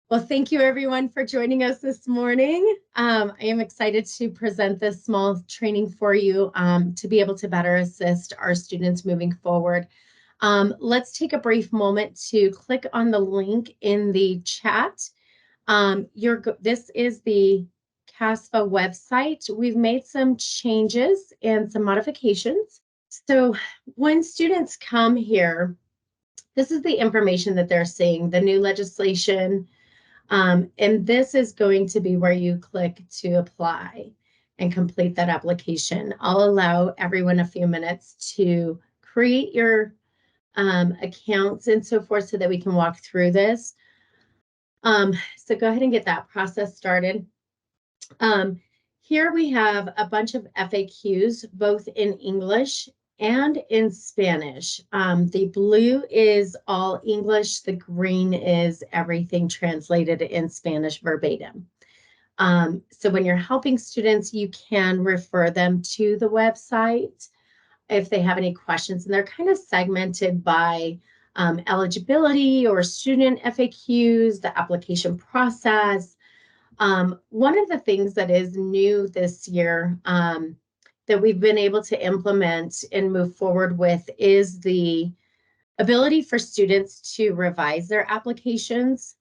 Well, thank you everyone for joining us this morning. I am excited to present this small training for you to be able to better assist our students moving forward. Let's take a brief moment to click on the link in the chat. This is the CASFA website. We've made some changes and some modifications. So when students come here, this is the information that they're seeing, the new legislation, and this is going to be where you click to apply and complete that application. I'll allow everyone a few minutes to create your accounts and so forth so that we can walk through this. So go ahead and get that process started. Here we have a bunch of FAQs, both in English and in Spanish. The blue is all English, the green is everything translated in Spanish verbatim. So when you're helping students, you can refer them to the website if they have any questions, and they're kind of segmented by eligibility or student FAQs, the application process. One of the things that is new this year that we've been able to implement and move forward with is the ability for students to revise their applications.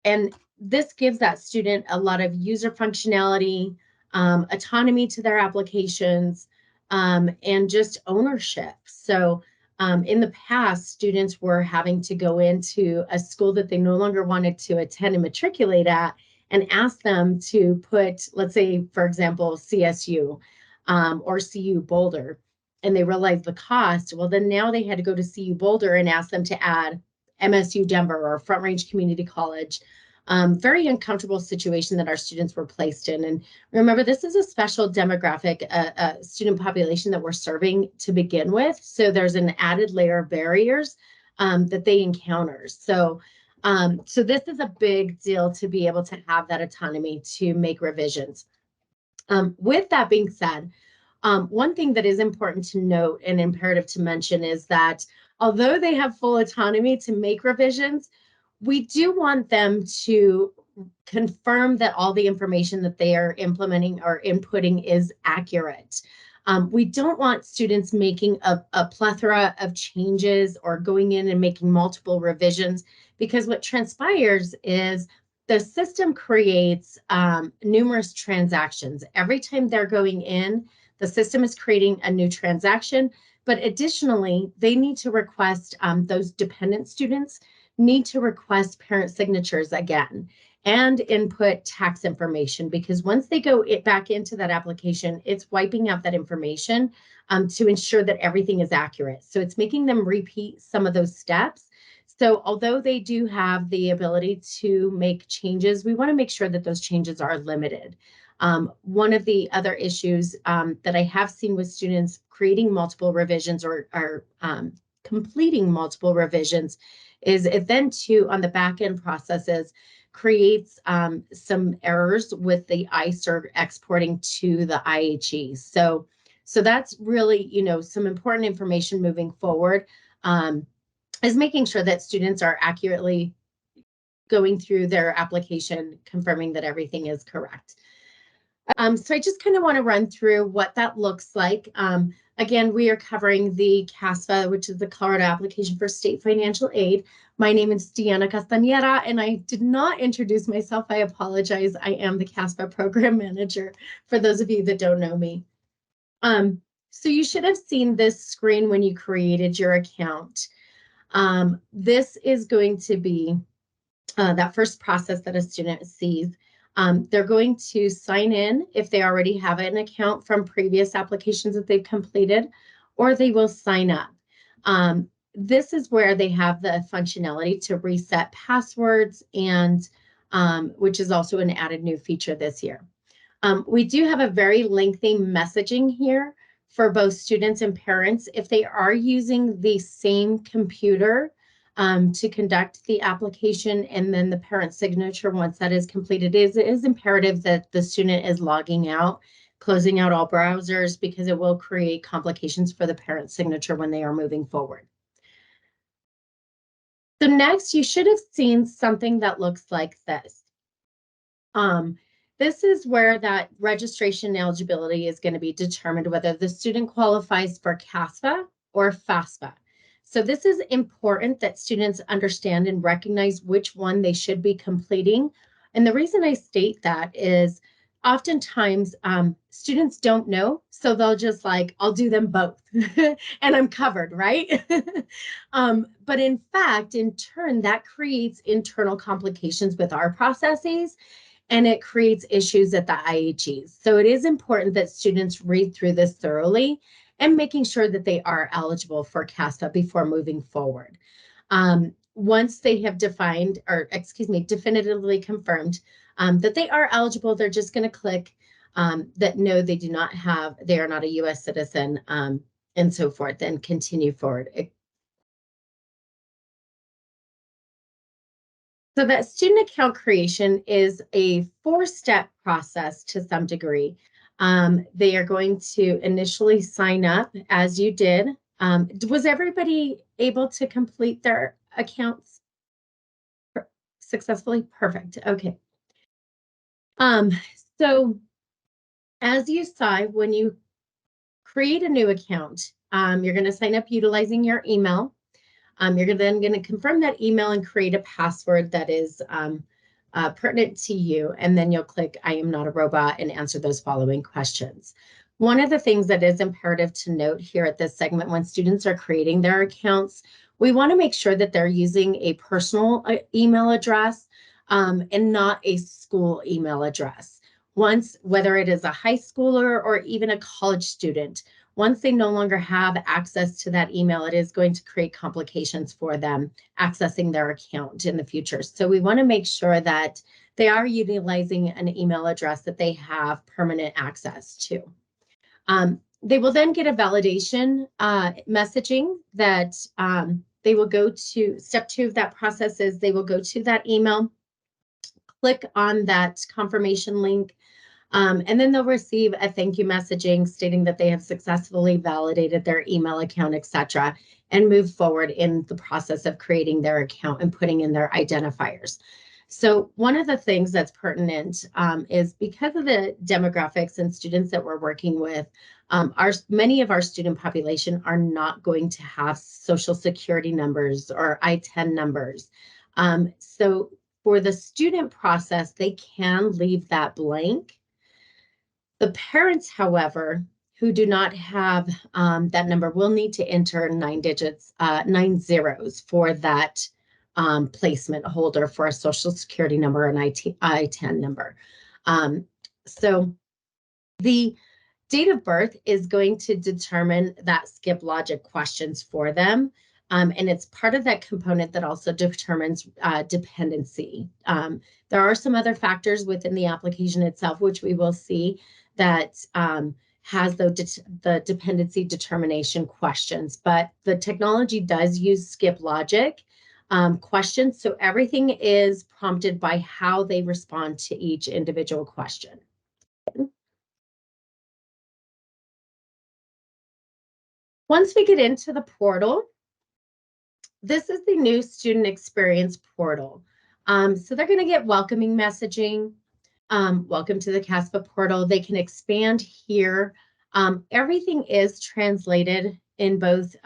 And this gives that student a lot of user functionality, autonomy to their applications, and just ownership. So in the past, students were having to go into a school that they no longer wanted to attend and matriculate at and ask them to put, let's say, for example, CSU or CU Boulder, and they realized the cost. Well, then now they had to go to CU Boulder and ask them to add MSU Denver or Front Range Community College. Very uncomfortable situation that our students were placed in. And remember, this is a special demographic, student population that we're serving to begin with. So there's an added layer of barriers that they encounter. So this is a big deal to be able to have that autonomy to make revisions. With that being said, one thing that is important to note and imperative to mention is that although they have full autonomy to make revisions, we do want them to confirm that all the information that they are implementing or inputting is accurate. We don't want students making a plethora of changes or going in and making multiple revisions, because what transpires is the system creates numerous transactions. Every time they're going in, the system is creating a new transaction, but additionally, they need to request, those dependent students need to request parent signatures again and input tax information, because once they go back into that application, it's wiping out that information to ensure that everything is accurate. So it's making them repeat some of those steps. So although they do have the ability to make changes, we want to make sure that those changes are limited. One of the other issues that I have seen with students creating multiple revisions or completing multiple revisions is it then too on the back end processes creates some errors with the ICER exporting to the IHE. So that's really, some important information moving forward, is making sure that students are accurately going through their application, confirming that everything is correct. So I just kind of want to run through what that looks like. Again, we are covering the CASFA, which is the Colorado Application for State Financial Aid. My name is Deanna Castañeda, and I did not introduce myself. I apologize. I am the CASFA Program Manager, for those of you that don't know me. So you should have seen this screen when you created your account. This is going to be that first process that a student sees. They're going to sign in if they already have an account from previous applications that they've completed, or they will sign up. This is where they have the functionality to reset passwords, and which is also an added new feature this year. We do have a very lengthy messaging here for both students and parents. If they are using the same computer to conduct the application and then the parent signature, once that is completed, it is imperative that the student is logging out, closing out all browsers, because it will create complications for the parent signature when they are moving forward. So next, you should have seen something that looks like this. Um, this is where that registration eligibility is going to be determined whether the student qualifies for CASFA or FAFSA. So this is important that students understand and recognize which one they should be completing. And the reason I state that is oftentimes students don't know, so they'll just like, I'll do them both and I'm covered, right? But in fact, in turn, that creates internal complications with our processes and it creates issues at the IHEs. So it is important that students read through this thoroughly and making sure that they are eligible for CASFA before moving forward. Once they have defined, or excuse me, definitively confirmed that they are eligible, they're just going to click that no, they do not have, they are not a US citizen, and so forth, and continue forward. So that student account creation is a four-step process to some degree. They are going to initially sign up as you did. Was everybody able to complete their accounts successfully? Perfect. Okay. Um, so as you saw, when you create a new account, you're going to sign up utilizing your email. You're then going to confirm that email and create a password that is pertinent to you. And then you'll click I am not a robot and answer those following questions. One of the things that is imperative to note here at this segment when students are creating their accounts, we want to make sure that they're using a personal email address and not a school email address. Once, whether it is a high schooler or even a college student, once they no longer have access to that email, it is going to create complications for them accessing their account in the future. So we want to make sure that they are utilizing an email address that they have permanent access to. They will then get a validation messaging that they will go to. Step 2 of that process is they will go to that email, click on that confirmation link, and then they'll receive a thank you messaging stating that they have successfully validated their email account, etc., and move forward in the process of creating their account and putting in their identifiers. So one of the things that's pertinent is because of the demographics and students that we're working with, many of our student population are not going to have social security numbers or I-10 numbers. So for the student process, they can leave that blank. The parents, however, who do not have that number will need to enter 9 zeros for that placement holder for a social security number and I-10 number. So the date of birth is going to determine that skip logic questions for them. And it's part of that component that also determines dependency. There are some other factors within the application itself, which we will see that has the dependency determination questions, but the technology does use skip logic questions. So everything is prompted by how they respond to each individual question. Once we get into the portal, this is the new student experience portal. So they're going to get welcoming messaging. Welcome to the CASFA portal. They can expand here. Everything is translated in both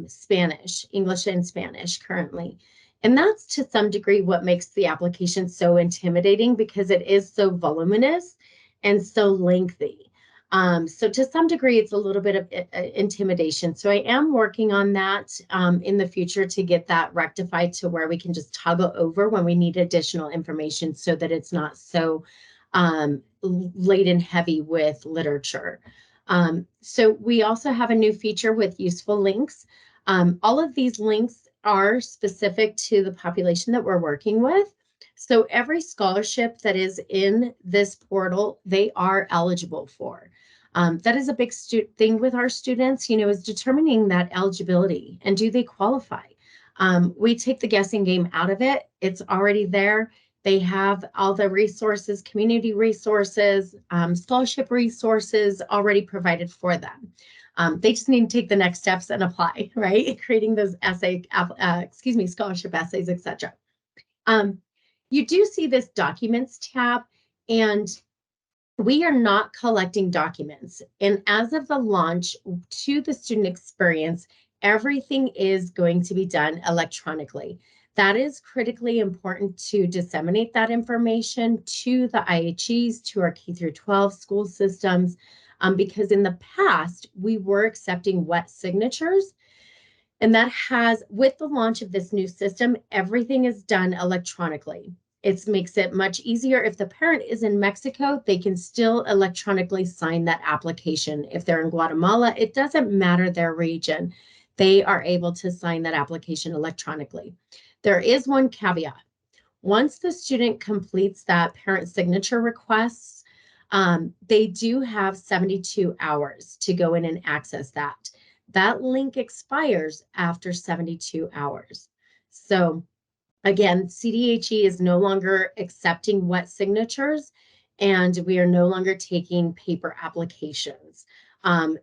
Spanish, English and Spanish currently. And that's to some degree what makes the application so intimidating because it is so voluminous and so lengthy. So to some degree, it's a little bit of intimidation. So I am working on that in the future to get that rectified to where we can just toggle over when we need additional information so that it's not so laden heavy with literature. So we also have a new feature with useful links. All of these links are specific to the population that we're working with. So every scholarship that is in this portal, they are eligible for. That is a big thing with our students, is determining that eligibility and do they qualify? We take the guessing game out of it. It's already there. They have all the resources, community resources, scholarship resources already provided for them. They just need to take the next steps and apply, right? Creating those scholarship essays, etc. You do see this documents tab, and we are not collecting documents. And as of the launch to the student experience, everything is going to be done electronically. That is critically important to disseminate that information to the IHEs, to our K through 12 school systems, because in the past, we were accepting wet signatures. And that has, with the launch of this new system, everything is done electronically. It makes it much easier. If the parent is in Mexico, they can still electronically sign that application. If they're in Guatemala, it doesn't matter their region. They are able to sign that application electronically. There is one caveat. Once the student completes that parent signature request, they do have 72 hours to go in and access that. That link expires after 72 hours. So again, CDHE is no longer accepting wet signatures, and we are no longer taking paper applications.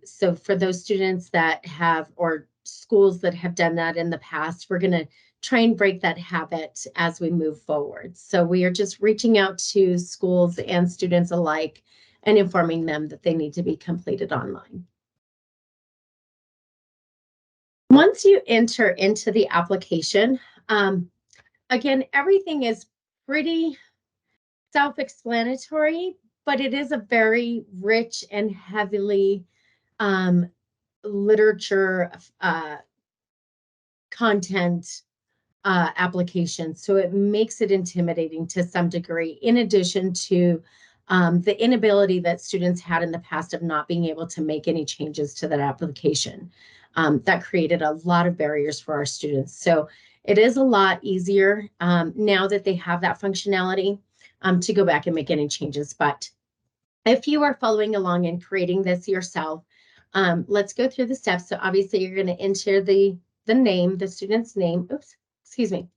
So for those students that have, or schools that have done that in the past, we're going to try and break that habit as we move forward. So we are just reaching out to schools and students alike and informing them that they need to be completed online. Once you enter into the application, again, everything is pretty self-explanatory, but it is a very rich and heavily literature content application. So it makes it intimidating to some degree, in addition to the inability that students had in the past of not being able to make any changes to that application. That created a lot of barriers for our students. So it is a lot easier now that they have that functionality to go back and make any changes. But if you are following along and creating this yourself, let's go through the steps. So obviously you're going to enter the name, the student's name. Oops, excuse me.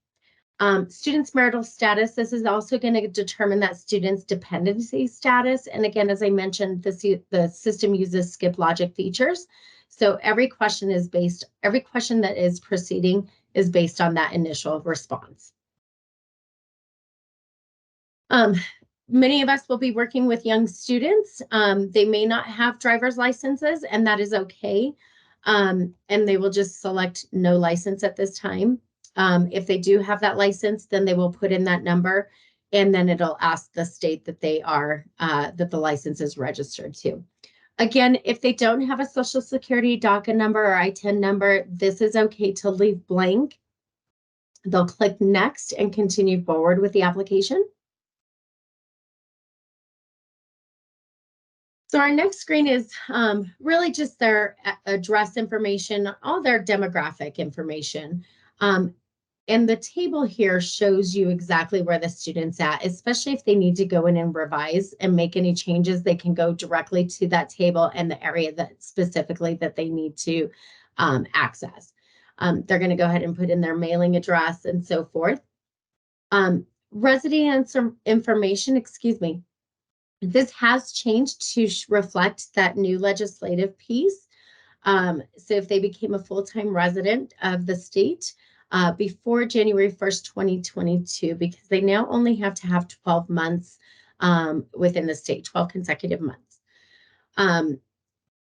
Student's marital status. This is also going to determine that student's dependency status. And again, as I mentioned, the system uses skip logic features. So every question that is proceeding is based on that initial response. Many of us will be working with young students. They may not have driver's licenses, and that is okay. And they will just select no license at this time. If they do have that license, then they will put in that number, and then it'll ask the state that they are, that the license is registered to. Again, if they don't have a Social Security DACA number or I-10 number, this is okay to leave blank. They'll click next and continue forward with the application. So our next screen is really just their address information, all their demographic information. And the table here shows you exactly where the student's at, especially if they need to go in and revise and make any changes, they can go directly to that table and the area that specifically that they need to access. They're going to go ahead and put in their mailing address and so forth. Residence information, excuse me. This has changed to reflect that new legislative piece. So if they became a full-time resident of the state before January 1st, 2022, because they now only have to have 12 months within the state, 12 consecutive months.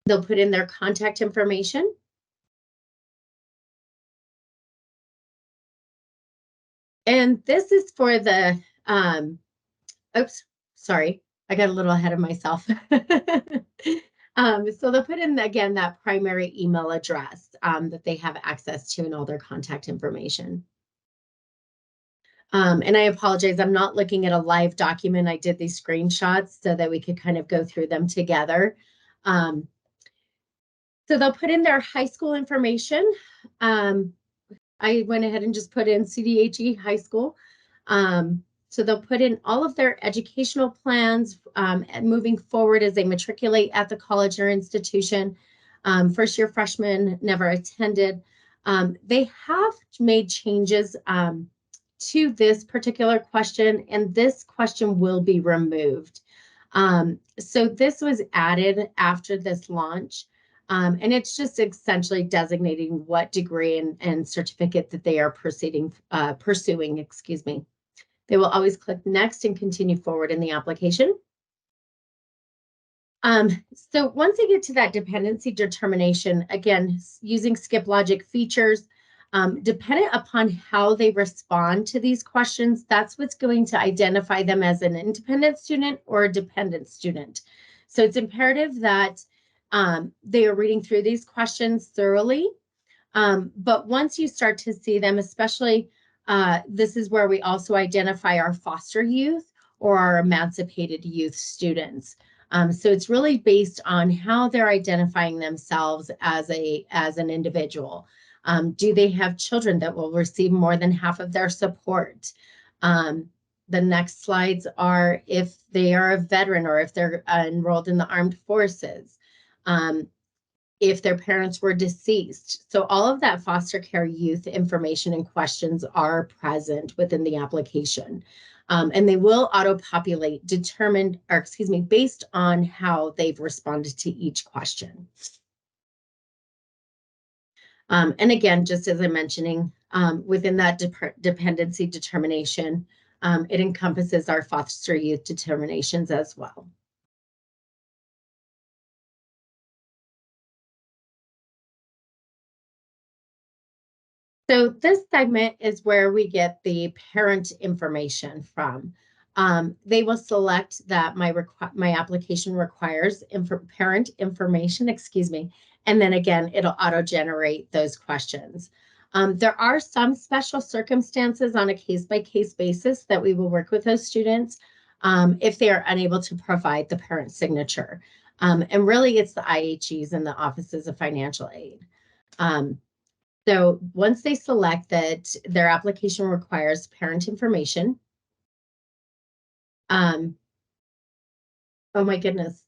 They'll put in their contact information. And this is for the, oops, sorry, I got a little ahead of myself. So they'll put in, again, that primary email address that they have access to and all their contact information. And I apologize, I'm not looking at a live document. I did these screenshots so that we could kind of go through them together. So they'll put in their high school information. I went ahead and just put in CDHE high school. So they'll put in all of their educational plans and moving forward as they matriculate at the college or institution. First year freshmen never attended. They have made changes to this particular question, and this question will be removed. So this was added after this launch. And it's just essentially designating what degree and certificate that they are pursuing, excuse me. They will always click next and continue forward in the application. So once they get to that dependency determination, again, using skip logic features, dependent upon how they respond to these questions, that's what's going to identify them as an independent student or a dependent student. So it's imperative that they are reading through these questions thoroughly. But once you start to see them, especially this is where we also identify our foster youth or our emancipated youth students. So it's really based on how they're identifying themselves as an individual. Do they have children that will receive more than half of their support? The next slides are if they are a veteran or if they're enrolled in the armed forces. If their parents were deceased. So all of that foster care youth information and questions are present within the application. And they will auto-populate based on how they've responded to each question. And again, just as I'm mentioning, within that dependency determination, it encompasses our foster youth determinations as well. So this segment is where we get the parent information from. They will select that my application requires parent information, excuse me, and then again, it'll auto-generate those questions. There are some special circumstances on a case-by-case basis that we will work with those students if they are unable to provide the parent signature. And really, it's the IHEs and the Offices of Financial Aid. So once they select that their application requires parent information, oh my goodness,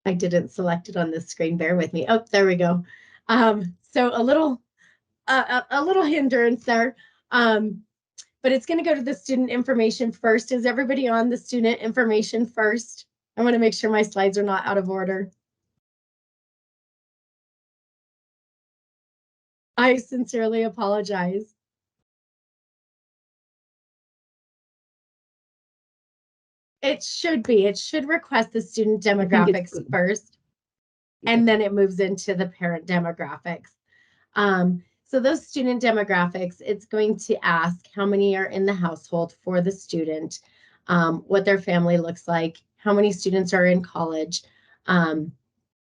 I didn't select it on this screen. Bear with me. Oh, there we go. So a little hindrance there, but it's going to go to the student information first. Is everybody on the student information first? I want to make sure my slides are not out of order. I sincerely apologize. It should be. It should request the student demographics first, and then it moves into the parent demographics. So those student demographics, it's going to ask how many are in the household for the student, what their family looks like, how many students are in college, and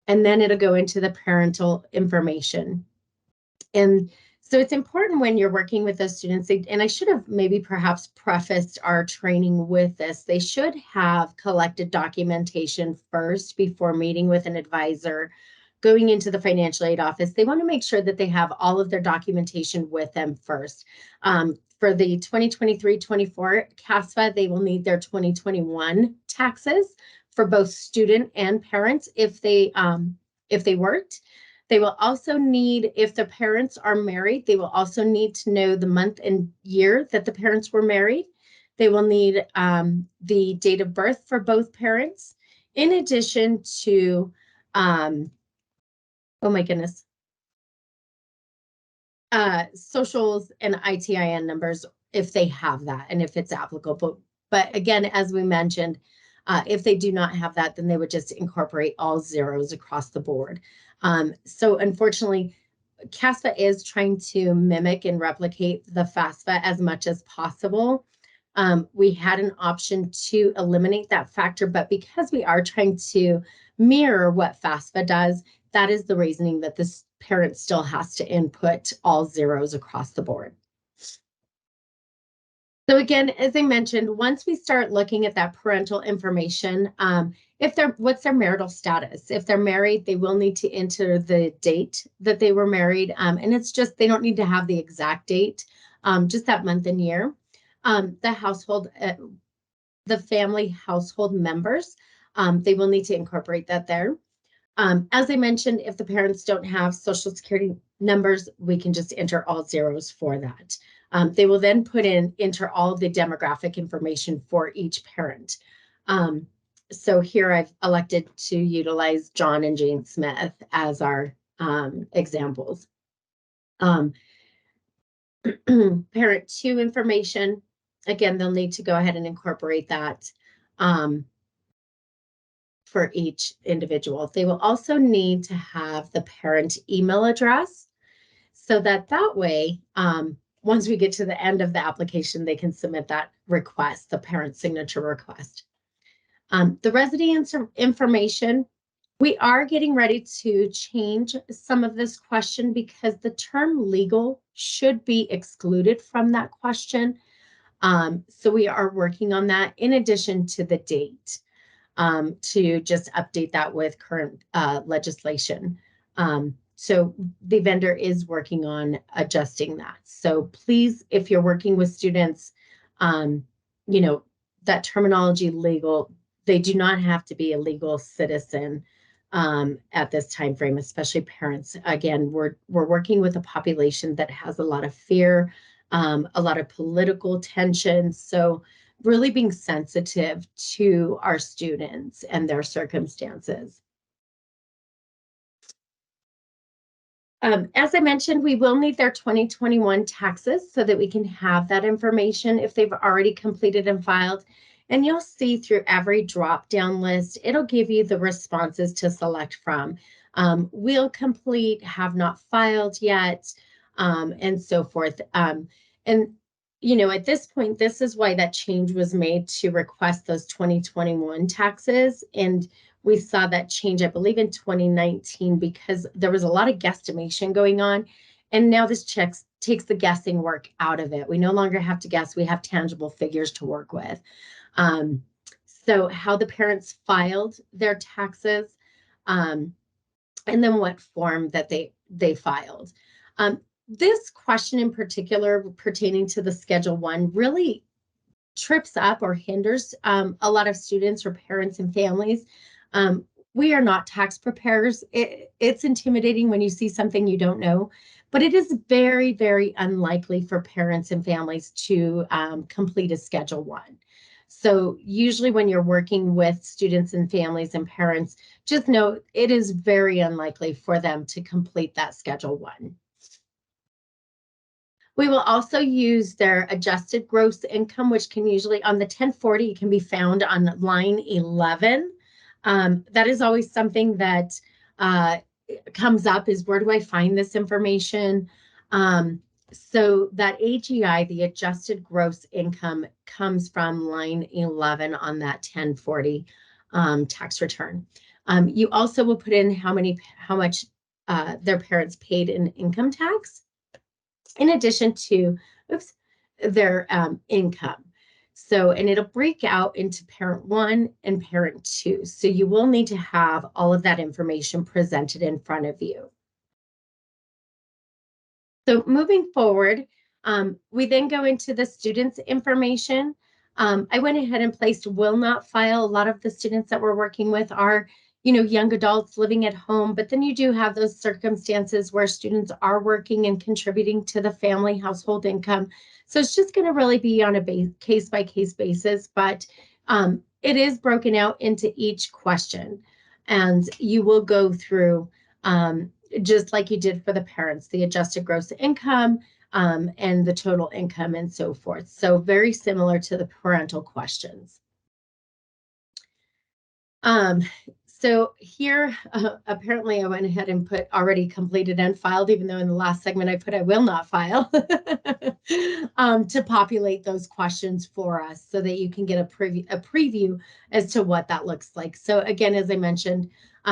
then it'll go into the parental information. And so it's important when you're working with those students, and I should have maybe perhaps prefaced our training with this, they should have collected documentation first before meeting with an advisor, going into the financial aid office. They want to make sure that they have all of their documentation with them first. For the 2023-24 CASFA, they will need their 2021 taxes for both student and parents if they worked. They will also need, if the parents are married, they will also need to know the month and year that the parents were married. They will need the date of birth for both parents, in addition to, oh my goodness, socials and ITIN numbers if they have that and if it's applicable. But again, as we mentioned, if they do not have that, then they would just incorporate all zeros across the board. So unfortunately, CASFA is trying to mimic and replicate the FAFSA as much as possible. We had an option to eliminate that factor, but because we are trying to mirror what FAFSA does, that is the reasoning that this parent still has to input all zeros across the board. So again, as I mentioned, once we start looking at that parental information, what's their marital status? If they're married, they will need to enter the date that they were married. And it's just, they don't need to have the exact date, just that month and year. The household, the family household members, they will need to incorporate that there. As I mentioned, if the parents don't have social security numbers, we can just enter all zeros for that. They will then enter all of the demographic information for each parent. So here I've elected to utilize John and Jane Smith as our examples. Parent 2 information, again, they'll need to go ahead and incorporate that for each individual. They will also need to have the parent email address so that way, once we get to the end of the application, they can submit that request, the parent signature request. The residence information, we are getting ready to change some of this question because the term legal should be excluded from that question. So we are working on that in addition to the date, to just update that with current legislation. So the vendor is working on adjusting that. So please, if you're working with students, you know, that terminology legal, they do not have to be a legal citizen at this time frame, especially parents. Again, we're working with a population that has a lot of fear, a lot of political tension. So really being sensitive to our students and their circumstances. As I mentioned, we will need their 2021 taxes so that we can have that information if they've already completed and filed. And you'll see through every drop-down list, it'll give you the responses to select from. Will complete, have not filed yet, and so forth. And you know, at this point, this is why that change was made to request those 2021 taxes. And we saw that change, I believe, in 2019 because there was a lot of guesstimation going on. And now this takes the guessing work out of it. We no longer have to guess. We have tangible figures to work with. So how the parents filed their taxes, and then what form that they filed. This question in particular pertaining to the Schedule 1 really trips up or hinders a lot of students or parents and families. We are not tax preparers. It's intimidating when you see something you don't know, but it is very, very unlikely for parents and families to complete a Schedule 1. So usually when you're working with students and families and parents, just know it is very unlikely for them to complete that Schedule 1. We will also use their adjusted gross income, which can usually on the 1040 can be found on line 11. That is always something that comes up is where do I find this information? So that AGI, the adjusted gross income, comes from line 11 on that 1040 tax return. You also will put in how much their parents paid in income tax, in addition to their income. So, and it'll break out into parent 1 and parent 2. So you will need to have all of that information presented in front of you. So moving forward, we then go into the students' information. I went ahead and placed will not file. A lot of the students that we're working with are, you know, young adults living at home, but then you do have those circumstances where students are working and contributing to the family household income. So it's just going to really be on a case-by-case basis, but it is broken out into each question. And you will go through just like you did for the parents, the adjusted gross income and the total income and so forth. So very similar to the parental questions. So here, apparently I went ahead and put already completed and filed, even though in the last segment I put I will not file, to populate those questions for us so that you can get a preview as to what that looks like. So again, as I mentioned,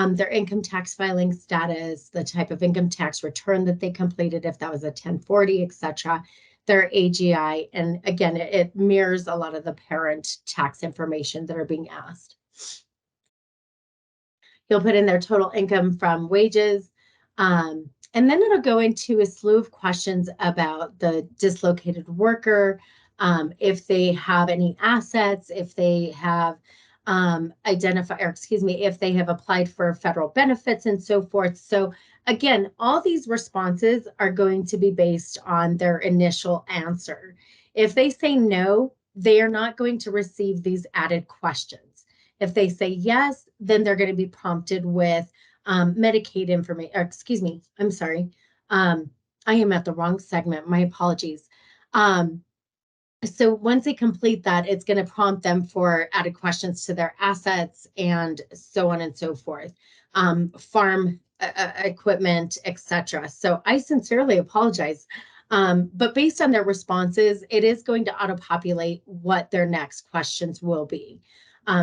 their income tax filing status, the type of income tax return that they completed, if that was a 1040, etc., their AGI, and again, it mirrors a lot of the parent tax information that are being asked. You'll put in their total income from wages. And then it'll go into a slew of questions about the dislocated worker, if they have any assets, if they have if they have applied for federal benefits and so forth. So again, all these responses are going to be based on their initial answer. If they say no, they are not going to receive these added questions. If they say yes, then they're going to be prompted with Medicaid information, or excuse me, I'm sorry. I am at the wrong segment. My apologies. So once they complete that, it's going to prompt them for added questions to their assets and so on and so forth, farm equipment, etc. So I sincerely apologize. But based on their responses, it is going to auto-populate what their next questions will be.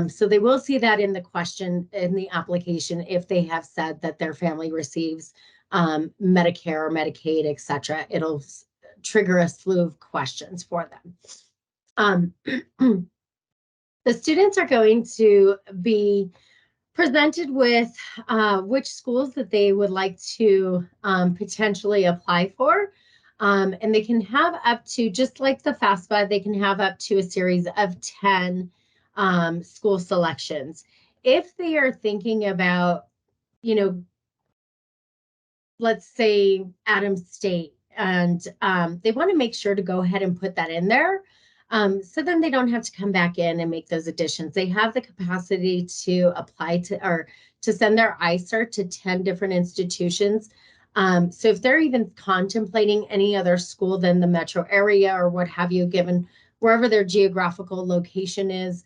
So they will see that in the question, in the application, if they have said that their family receives Medicare or Medicaid, etc. It'll trigger a slew of questions for them. The students are going to be presented with which schools that they would like to potentially apply for. And they can have up to, just like the FAFSA, they can have up to a series of 10 school selections. If they are thinking about, you know, let's say Adams State, and they want to make sure to go ahead and put that in there. So then they don't have to come back in and make those additions. They have the capacity to apply to, or to send their ICER to 10 different institutions. So if they're even contemplating any other school than the metro area or what have you, given wherever their geographical location is,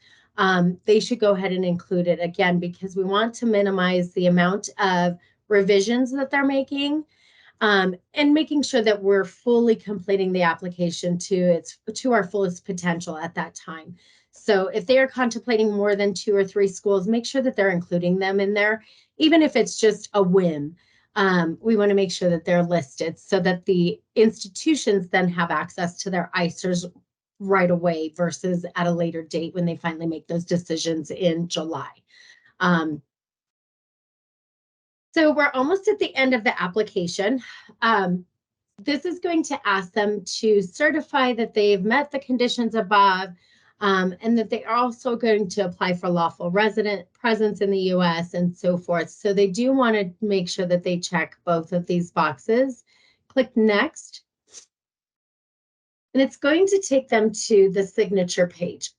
they should go ahead and include it again, because we want to minimize the amount of revisions that they're making, and making sure that we're fully completing the application to our fullest potential at that time. So if they are contemplating more than 2 or 3 schools, make sure that they're including them in there, even if it's just a whim. We want to make sure that they're listed so that the institutions then have access to their ICERs right away versus at a later date when they finally make those decisions in July. So we're almost at the end of the application. This is going to ask them to certify that they've met the conditions above, and that they are also going to apply for lawful resident presence in the US and so forth. So they do want to make sure that they check both of these boxes. Click next. And it's going to take them to the signature page.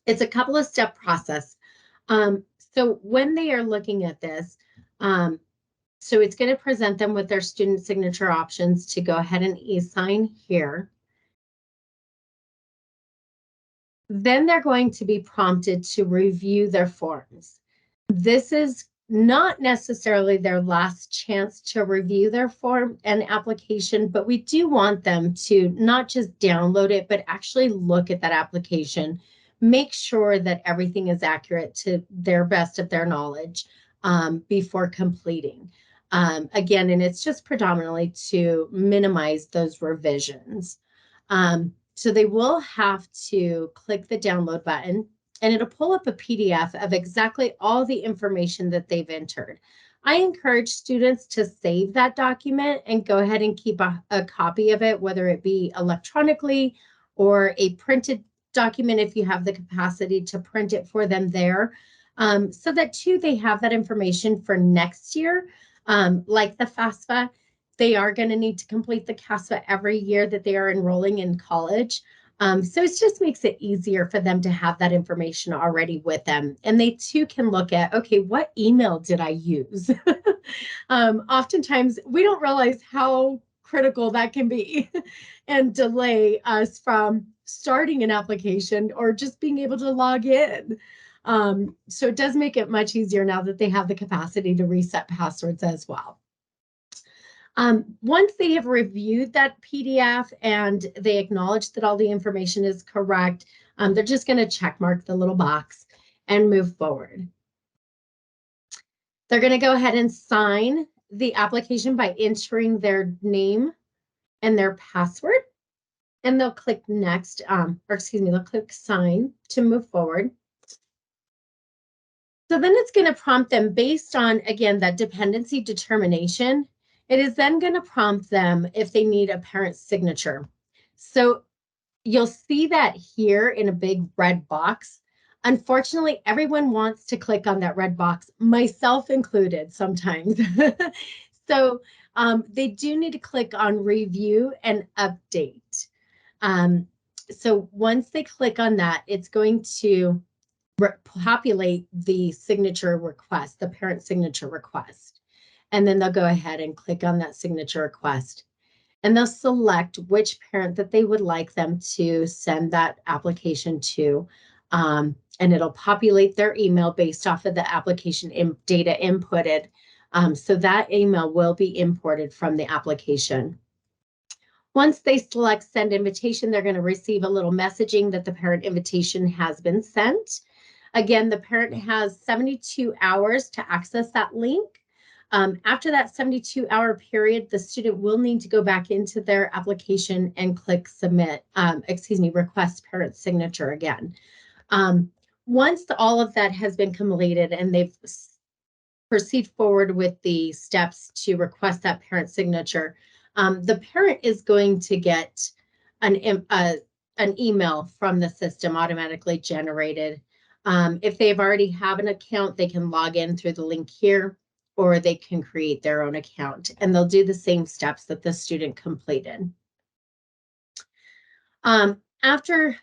It's a couple of step process. So when they are looking at this, so it's going to present them with their student signature options to go ahead and e-sign here. Then they're going to be prompted to review their forms. This is not necessarily their last chance to review their form and application, but we do want them to not just download it, but actually look at that application, make sure that everything is accurate to their best of their knowledge before completing. Again, and it's just predominantly to minimize those revisions. So they will have to click the download button, and it'll pull up a PDF of exactly all the information that they've entered. I encourage students to save that document and go ahead and keep a copy of it, whether it be electronically or a printed document if you have the capacity to print it for them there, so that too they have that information for next year. Like the FAFSA, they are going to need to complete the CASFA every year that they are enrolling in college. So it just makes it easier for them to have that information already with them. And they too can look at, okay, what email did I use? Oftentimes we don't realize how critical that can be and delay us from starting an application or just being able to log in. So it does make it much easier now that they have the capacity to reset passwords as well. Once they have reviewed that PDF and they acknowledge that all the information is correct, they're just going to check mark the little box and move forward. They're going to go ahead and sign the application by entering their name and their password, and they'll click next, they'll click sign to move forward. So then it's going to prompt them based on, again, that dependency determination. It is then going to prompt them if they need a parent's signature. So you'll see that here in a big red box. Unfortunately, everyone wants to click on that red box, myself included sometimes. So they do need to click on review and update. So once they click on that, it's going to populate the signature request, the parent signature request. And then they'll go ahead and click on that signature request. And they'll select which parent that they would like them to send that application to. And it'll populate their email based off of the application data inputted. So that email will be imported from the application. Once they select send invitation, they're going to receive a little messaging that the parent invitation has been sent. Again, the parent has 72 hours to access that link. After that 72-hour period, the student will need to go back into their application and click submit, request parent signature again. Once all of that has been completed and they've proceed forward with the steps to request that parent signature, the parent is going to get an email from the system automatically generated. If they've already have an account, they can log in through the link here, or they can create their own account, and they'll do the same steps that the student completed. After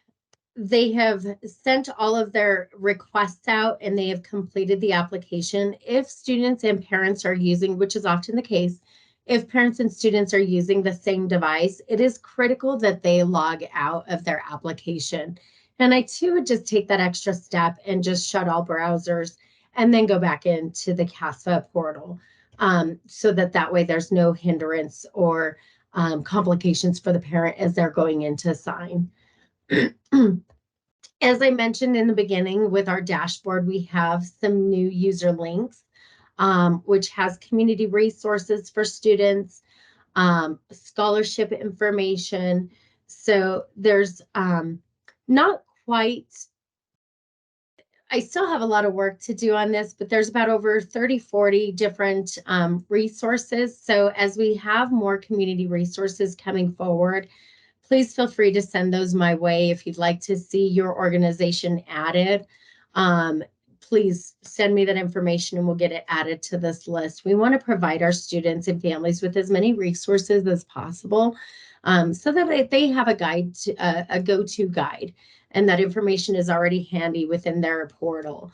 they have sent all of their requests out and they have completed the application, if students and parents are using, which is often the case, if parents and students are using the same device, it is critical that they log out of their application. And I too would just take that extra step and just shut all browsers and then go back into the CASFA portal, so that way there's no hindrance or complications for the parent as they're going in to sign. As I mentioned in the beginning, with our dashboard, we have some new user links, which has community resources for students, scholarship information. So there's not quite, I still have a lot of work to do on this, but there's about over 30, 40 different resources. So as we have more community resources coming forward, please feel free to send those my way. If you'd like to see your organization added, please send me that information and we'll get it added to this list. We want to provide our students and families with as many resources as possible, so that they have a guide, a go-to guide, and that information is already handy within their portal.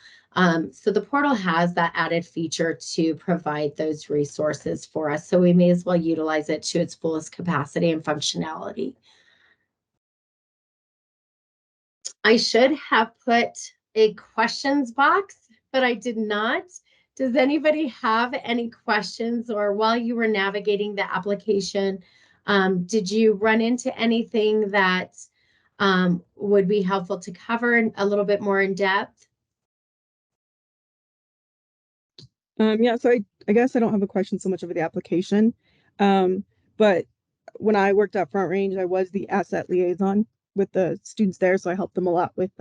So the portal has that added feature to provide those resources for us. So we may as well utilize it to its fullest capacity and functionality. I should have put a questions box, but I did not. Does anybody have any questions, or while you were navigating the application, did you run into anything that would be helpful to cover a little bit more in depth? Yeah, so I guess I don't have a question so much over the application. But when I worked at Front Range, I was the asset liaison with the students there. So I helped them a lot with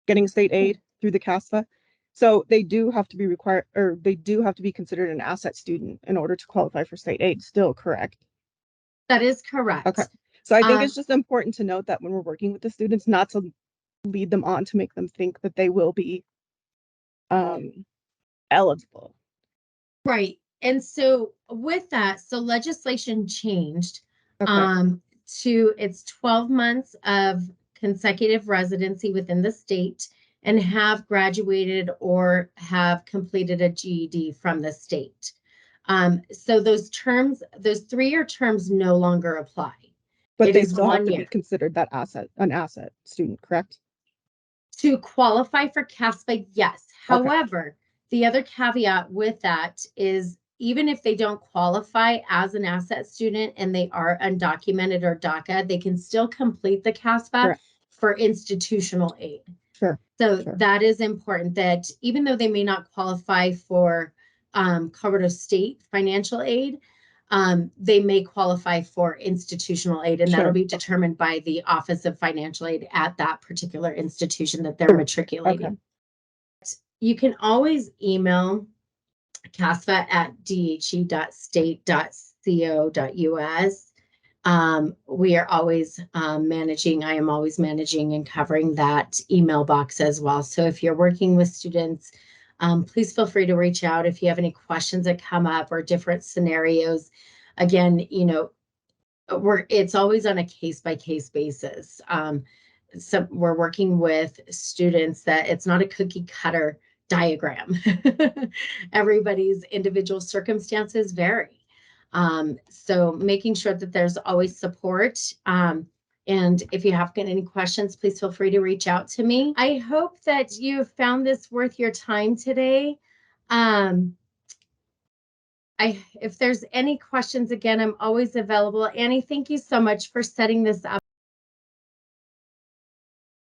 getting state aid through the CASFA. So they do have to be required, or they do have to be considered an asset student in order to qualify for state aid. Still correct? That is correct. Okay. So I think it's just important to note that when we're working with the students, not to lead them on to make them think that they will be eligible. Right. And so with that, so legislation changed Okay. to it's 12 months of consecutive residency within the state and have graduated or have completed a GED from the state. So those terms, those 3-year terms no longer apply. But It they is still have 1 to year. be considered an asset student, correct? To qualify for CASFA, yes. Okay. However, the other caveat with that is even if they don't qualify as an asset student and they are undocumented or DACA, they can still complete the CASFA Correct. for institutional aid. Sure. So Sure. that is important, that even though they may not qualify for Colorado State financial aid, they may qualify for institutional aid, and that'll Sure. be determined by the Office of Financial Aid at that particular institution that they're Sure. matriculating. Okay. You can always email CASFA at dhe.state.co.us. We are always managing, I am always managing and covering that email box as well. So if you're working with students, please feel free to reach out if you have any questions that come up or different scenarios. Again, it's always on a case by case basis. we're working with students that it's not a cookie cutter diagram. Everybody's individual circumstances vary. So making sure that there's always support. And if you have any questions, please feel free to reach out to me. I hope that you found this worth your time today. If there's any questions, again, I'm always available. Annie, thank you so much for setting this up.